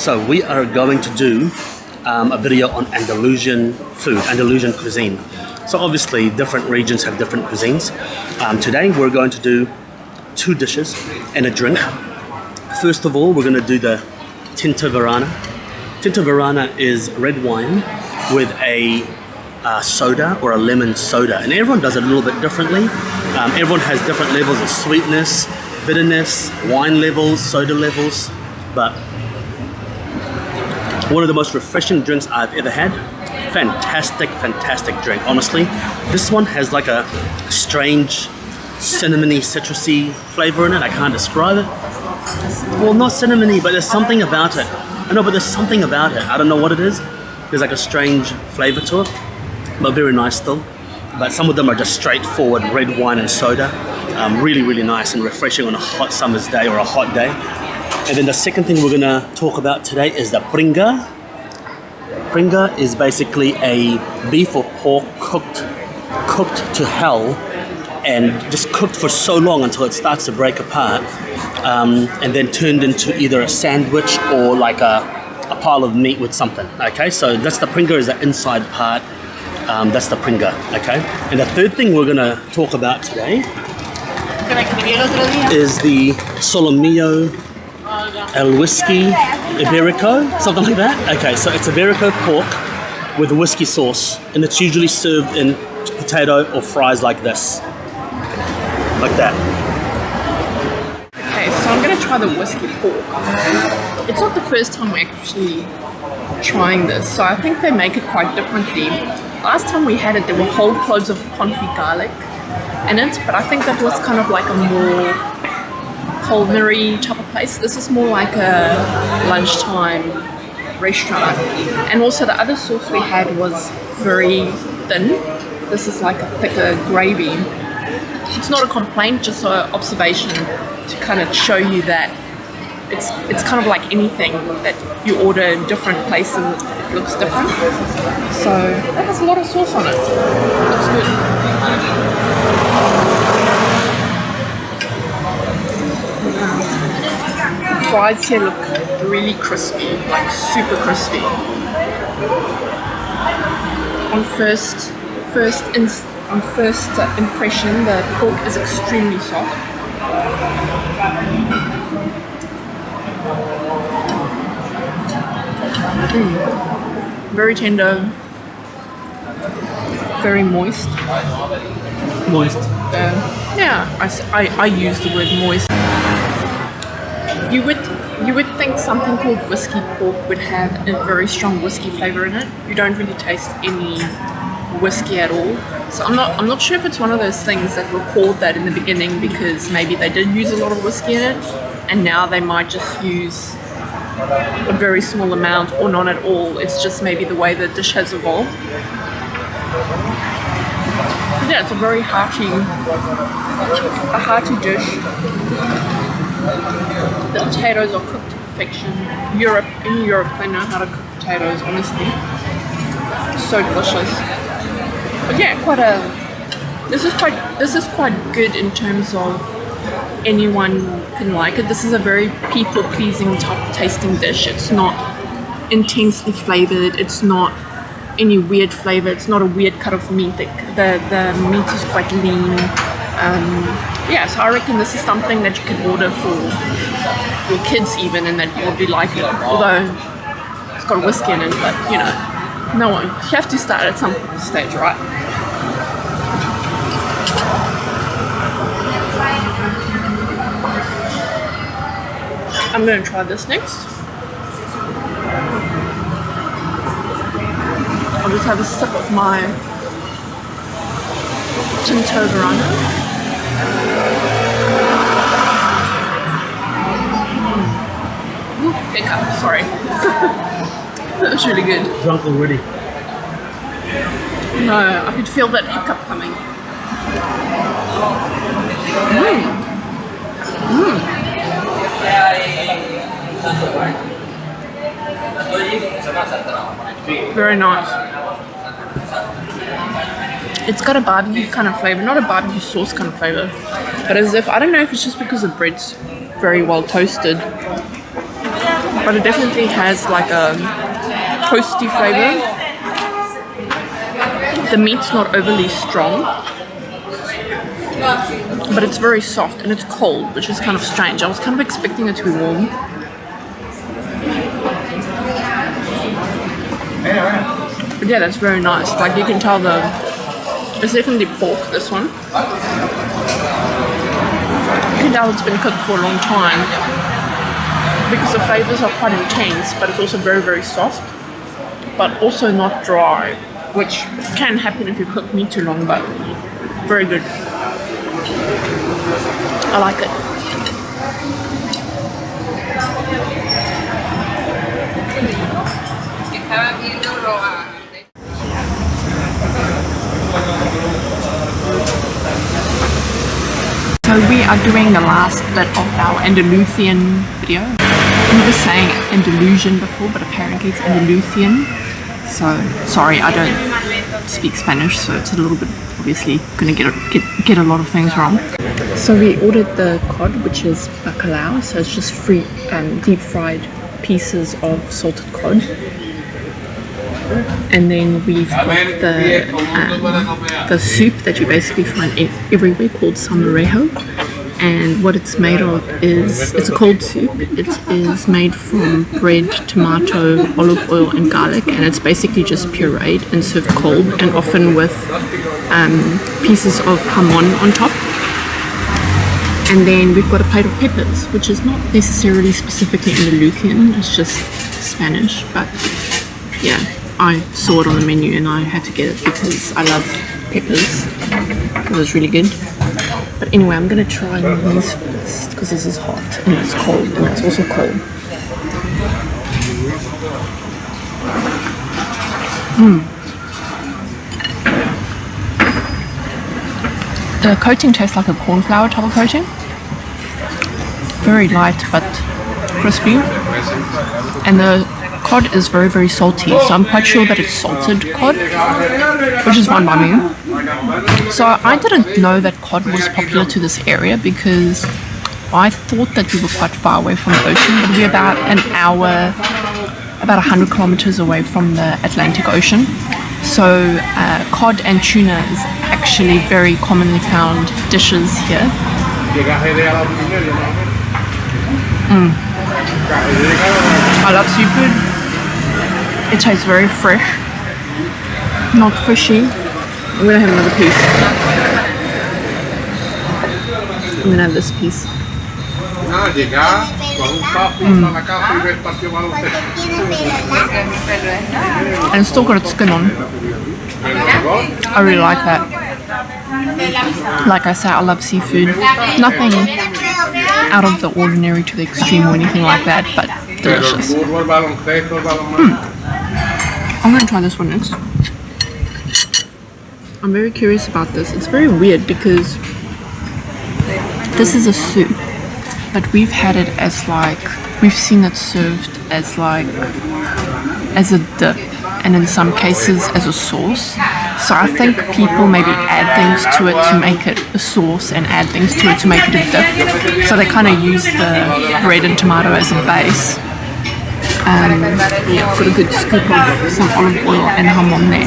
So we are going to do a video on Andalusian food, Andalusian cuisine. So obviously different regions have different cuisines. Today we're going to do 2 dishes and a drink. First of all, we're going to do the Tinto Varana. Tinto Varana is red wine with a soda or a lemon soda, and everyone does it a little bit differently. Everyone has different levels of sweetness, bitterness, wine levels, soda levels, but one of the most refreshing drinks I've ever had. Fantastic drink, honestly. This one has like a strange cinnamony, citrusy flavor in it. I can't describe it. Well, not cinnamony, but there's something about it. I know, but there's something about it. I don't know what it is. There's like a strange flavor to it, but very nice still. But some of them are just straightforward red wine and soda. Really nice and refreshing on a hot summer's day or a hot day. And then the second thing we're gonna talk about today is the pringa. Pringa is basically a beef or pork cooked to hell, and just cooked for so long until it starts to break apart, and then turned into either a sandwich or like a pile of meat with something. Okay, so that's the pringa, is the inside part. That's the pringa. Okay, and the third thing we're gonna talk about today is the Solomio El Whiskey Iberico, something like that. Okay, so it's Iberico pork with whiskey sauce, and it's usually served in potato or fries like this, like that. Okay, so I'm gonna try the whiskey pork. It's not the first time we're actually trying this, so I think they make it quite differently. Last time we had it, there were whole cloves of confit garlic in it, but I think that was kind of like a more culinary type of place. This is more like a lunchtime restaurant. And also the other sauce we had was very thin. This is like a thicker gravy. It's not a complaint, just an observation to kind of show you that it's kind of like anything that you order in different places, it looks different. So that has a lot of sauce on it. It looks good. The fries here look really crispy, like super crispy. On first impression, the pork is extremely soft. Very tender, very moist. Moist. Yeah, I use the word moist. You would think something called whiskey pork would have a very strong whiskey flavor in it. You don't really taste any whiskey at all. So I'm not sure if it's one of those things that were called that in the beginning because maybe they did use a lot of whiskey in it, and now they might just use a very small amount or none at all. It's just maybe the way the dish has evolved. But yeah, it's a very hearty dish. The potatoes are cooked to perfection. In Europe, they know how to cook potatoes, honestly. So delicious. But yeah, this is quite good in terms of anyone can like it. This is a very people-pleasing type of tasting dish. It's not intensely flavored. It's not any weird flavor. It's not a weird cut of meat. The meat is quite lean. Yeah, so I reckon this is something that you can order for your kids even, and that you will be liking. Although it's got whiskey in it, but you know, you have to start at some stage, right? I'm going to try this next. I'll just have a sip of my Tinto Varana. Ooh, hiccup, sorry. That was really good. Drunk already? No, I could feel that hiccup coming. Very nice. It's got a barbecue kind of flavor, not a barbecue sauce kind of flavor, but as if, I don't know if it's just because the bread's very well toasted, but it definitely has like a toasty flavor. The meat's not overly strong, but it's very soft and it's cold, which is kind of strange. I was kind of expecting it to be warm. But yeah, that's very nice. Like you can tell it's definitely pork, this one. You can tell it's been cooked for a long time because the flavors are quite intense, but it's also very, very soft, but also not dry, which can happen if you cook meat too long, but very good. I like it. So we are doing the last bit of our Andalusian video. I was saying Andalusian before, but apparently it's Andalusian. So sorry, I don't speak Spanish, so it's a little bit obviously gonna get a lot of things wrong. So we ordered the cod, which is bacalao, so it's just deep fried pieces of salted cod. And then we've got the soup that you basically find everywhere called salmorejo. And what it's made of is, it's a cold soup. It is made from bread, tomato, olive oil and garlic, and it's basically just pureed and served cold, and often with pieces of jamon on top. And then we've got a plate of peppers, which is not necessarily specifically Andalusian, it's just Spanish, but yeah, I saw it on the menu and I had to get it because I love peppers. It was really good. But anyway, I'm gonna try these first because this is hot and it's cold, and it's also cold. The coating tastes like a cornflour type of coating. Very light but crispy. And the cod is very, very salty, so I'm quite sure that it's salted cod, which is fine by me. So I didn't know that cod was popular to this area because I thought that we were quite far away from the ocean, but we're about an hour, about 100 kilometers away from the Atlantic Ocean. So cod and tuna is actually very commonly found dishes here. I love seafood. It tastes very fresh, not fishy. I'm gonna have another piece. I'm gonna have this piece. And it's still got its skin on. I really like that. Like I said, I love seafood. Nothing out of the ordinary to the extreme or anything like that, but delicious. I'm gonna try this one next. I'm very curious about this. It's very weird because this is a soup, but we've had it as like, we've seen it served as like, as a dip, and in some cases as a sauce. So I think people maybe add things to it to make it a sauce and add things to it to make it a dip. So they kind of use the bread and tomato as a base. Yeah, put a good scoop of some olive oil and jamon there.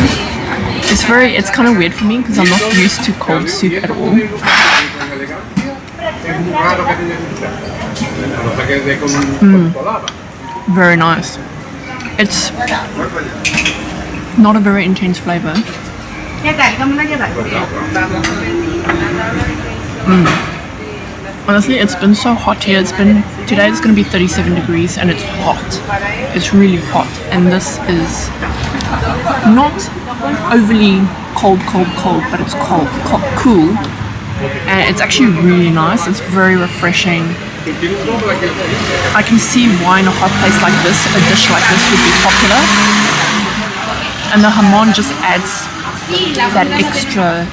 It's kind of weird for me because I'm not used to cold soup at all. Very nice. It's not a very intense flavor. Honestly, it's been so hot here. Today it's going to be 37 degrees and it's hot. It's really hot, and this is not overly cold, but it's cool, and it's actually really nice. It's very refreshing. I can see why in a hot place like this, a dish like this would be popular, and the jamon just adds that extra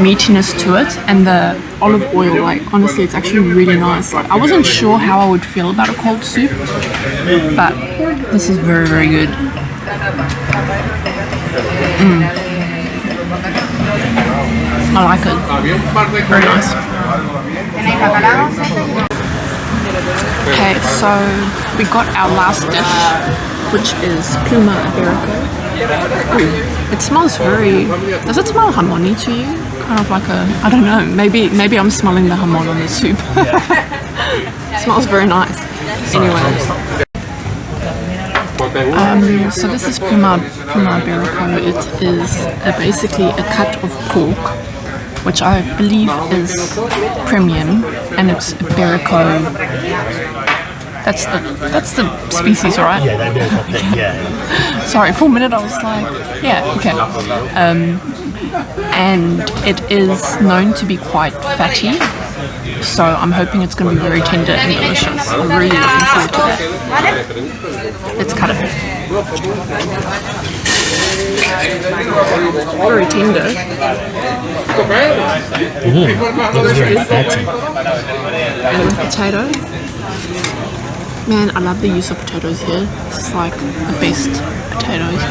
meatiness to it, and the olive oil, like honestly it's actually really nice. Like I wasn't sure how I would feel about a cold soup, but this is very, very good. I like it. Very nice. Okay, so we got our last dish, which is Plumer Iberico. Ooh, it smells very... Does it smell hamoni to you? Kind of like a... I don't know. Maybe I'm smelling the hamon on the soup. It smells very nice. Anyway. So this is Plumer Iberico. It is basically a cut of pork, which I believe is premium, and it's Iberico. That's the species, right? Yeah, that is, I think, yeah. Sorry, for a minute I was like, yeah, okay. And it is known to be quite fatty, so I'm hoping it's going to be very tender and delicious. I'm really looking forward to that. Let's cut it. Very tender. It's very fatty. And with potato. Man, I love the use of potatoes here. It's like the best potatoes.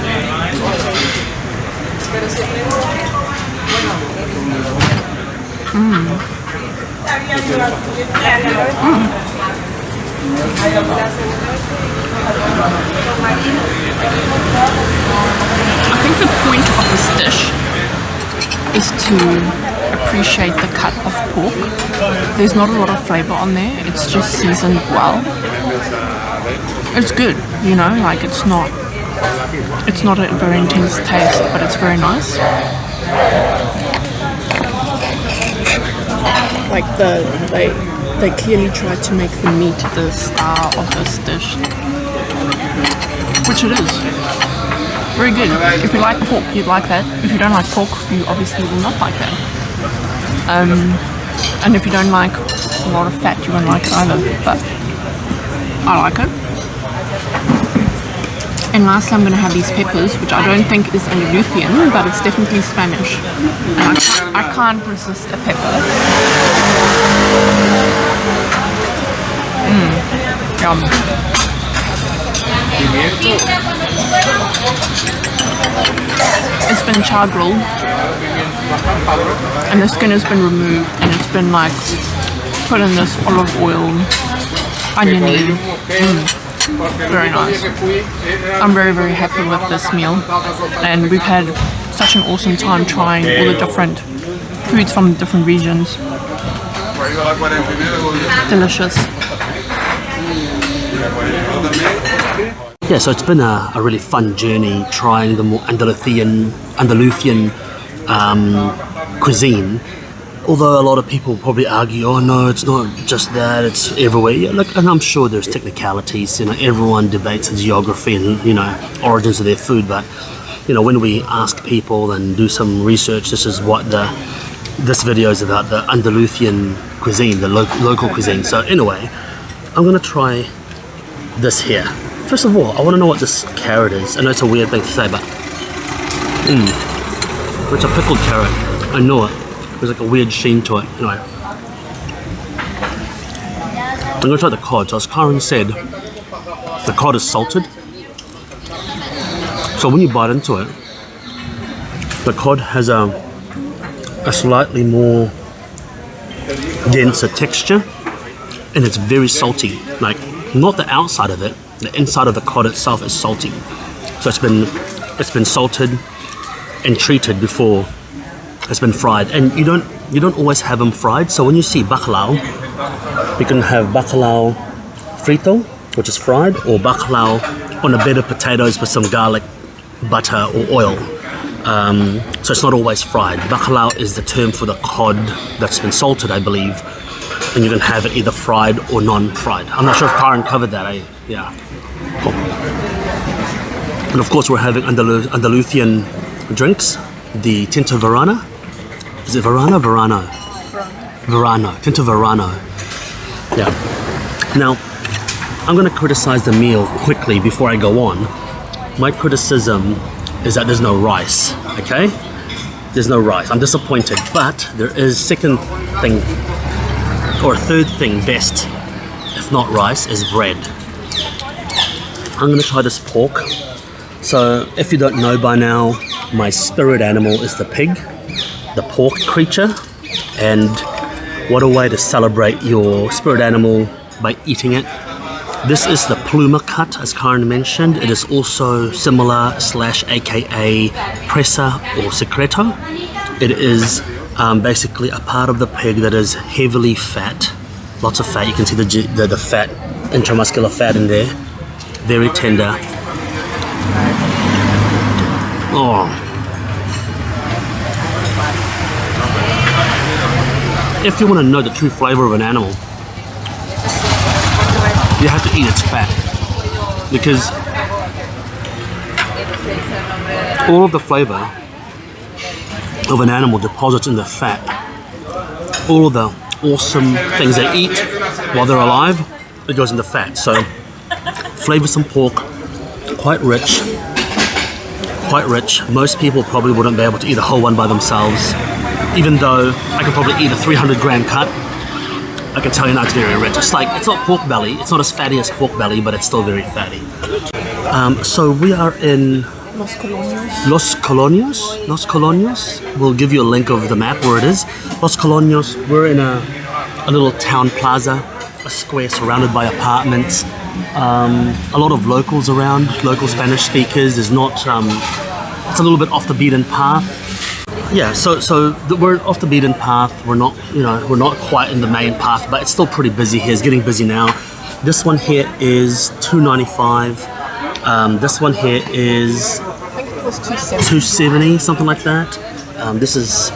I think the point of this dish is to appreciate the cut of pork. There's not a lot of flavor on there. It's just seasoned well. It's good, you know, like it's not a very intense taste, but it's very nice. Like they clearly tried to make the meat the star of this dish, which it is. Very good. If you like pork, you'd like that. If you don't like pork, you obviously will not like that. And if you don't like a lot of fat, you won't like it either. But I like it. And lastly, I'm going to have these peppers, which I don't think is Andalusian, but it's definitely Spanish. And I can't resist a pepper. Yum. It's been char grilled, and the skin has been removed, and it's been like put in this olive oil, oniony. Very nice. I'm very, very happy with this meal, and we've had such an awesome time trying all the different foods from different regions. Delicious. Yeah, so it's been a really fun journey trying the more Andalusian cuisine. Although a lot of people probably argue, oh no, it's not just that, it's everywhere. Yeah, look, and I'm sure there's technicalities, you know, everyone debates the geography and, you know, origins of their food, but, you know, when we ask people and do some research, this is what this video is about, the Andalusian cuisine, the local cuisine. So anyway, I'm going to try this here. First of all, I want to know what this carrot is. I know it's a weird thing to say, but it's a pickled carrot. I know it. There's like a weird sheen to it. Anyway, I'm going to try the cod. So as Karen said, the cod is salted. So when you bite into it, the cod has a slightly more denser texture, and it's very salty. Like, not the outside of it, the inside of the cod itself is salty. So it's been salted and treated before it's been fried. And you don't always have them fried. So when you see bacalao, you can have bacalao frito, which is fried, or bacalao on a bed of potatoes with some garlic, butter or oil. So it's not always fried. Bacalao is the term for the cod that's been salted, I believe. And you can have it either fried or non-fried. I'm not sure if Karen covered that. Yeah. Cool. And of course we're having Andalusian drinks. The Tinto Varana. Is it Varana? Varana. Tinto Varana. Yeah. Now, I'm going to criticize the meal quickly before I go on. My criticism is that there's no rice, okay? There's no rice. I'm disappointed, but there is second thing, or third thing best, if not rice, is bread. I'm going to try this pork. So, if you don't know by now, my spirit animal is the pig, the pork creature, and what a way to celebrate your spirit animal by eating it. This is the Plumer Cut, as Karen mentioned. It is also similar / aka presa or secreto. It is basically a part of the pig that is heavily fat. Lots of fat. You can see the fat, intramuscular fat in there. Very tender. Oh. If you want to know the true flavor of an animal, you have to eat its fat, because all of the flavor of an animal deposits in the fat. All of the awesome things they eat while they're alive, it goes in the fat. So flavoursome pork, quite rich. Most people probably wouldn't be able to eat a whole one by themselves. Even though I could probably eat a 300 gram cut, I can tell you now it's very rich. It's not pork belly, it's not as fatty as pork belly, but it's still very fatty. So we are in Los Coloniales. We'll give you a link of the map where it is. Los Coloniales, we're in a little town plaza, a square surrounded by apartments. A lot of locals around, local Spanish speakers. There's not, it's a little bit off the beaten path. Yeah, so we're off the beaten path. We're not quite in the main path, but it's still pretty busy here. It's getting busy now. This one here is $2.95. This one here is I think it was $2.70, something like that. This is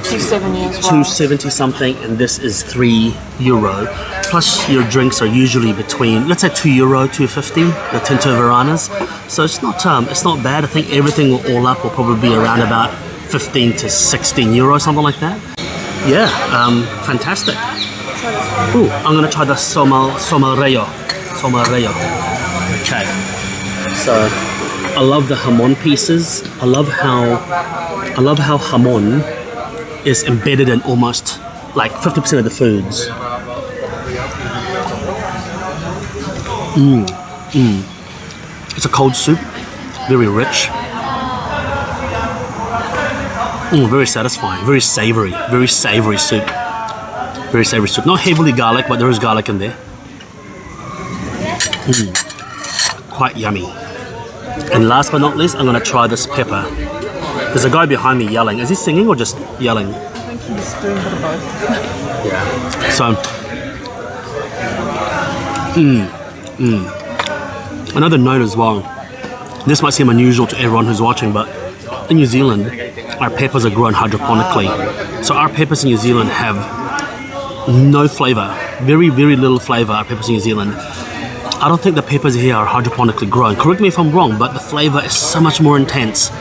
$2.70 as well. $2.70 something, and this is €3. Plus your drinks are usually between, let's say €2, $2.50, the Tinto Varanas. So it's not bad. I think everything all up will probably be around about 15 to 16 euro, something like that. Yeah, fantastic. Ooh, I'm gonna try the somarello. Okay. So I love the jamon pieces. I love how jamon is embedded in almost like 50% of the foods. It's a cold soup, very rich. Very satisfying, very savory soup. Very savory soup. Not heavily garlic, but there is garlic in there. Quite yummy. And last but not least, I'm gonna try this pepper. There's a guy behind me yelling. Is he singing or just yelling? I think he's doing a bit of both. Yeah. So, another note as well. This might seem unusual to everyone who's watching, but in New Zealand, our peppers are grown hydroponically. So our peppers in New Zealand have no flavor, very, very little flavor. Our peppers in New Zealand. I don't think the peppers here are hydroponically grown. Correct me if I'm wrong, but the flavor is so much more intense.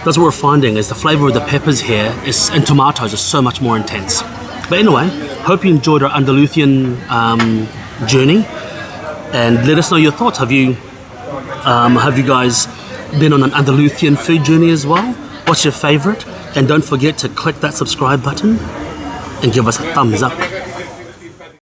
That's what we're finding, is the flavor of the peppers here and tomatoes is so much more intense. But anyway, hope you enjoyed our Andalusian journey, and let us know your thoughts. Have you guys been on an Andalusian food journey as well? What's your favorite? And don't forget to click that subscribe button and give us a thumbs up.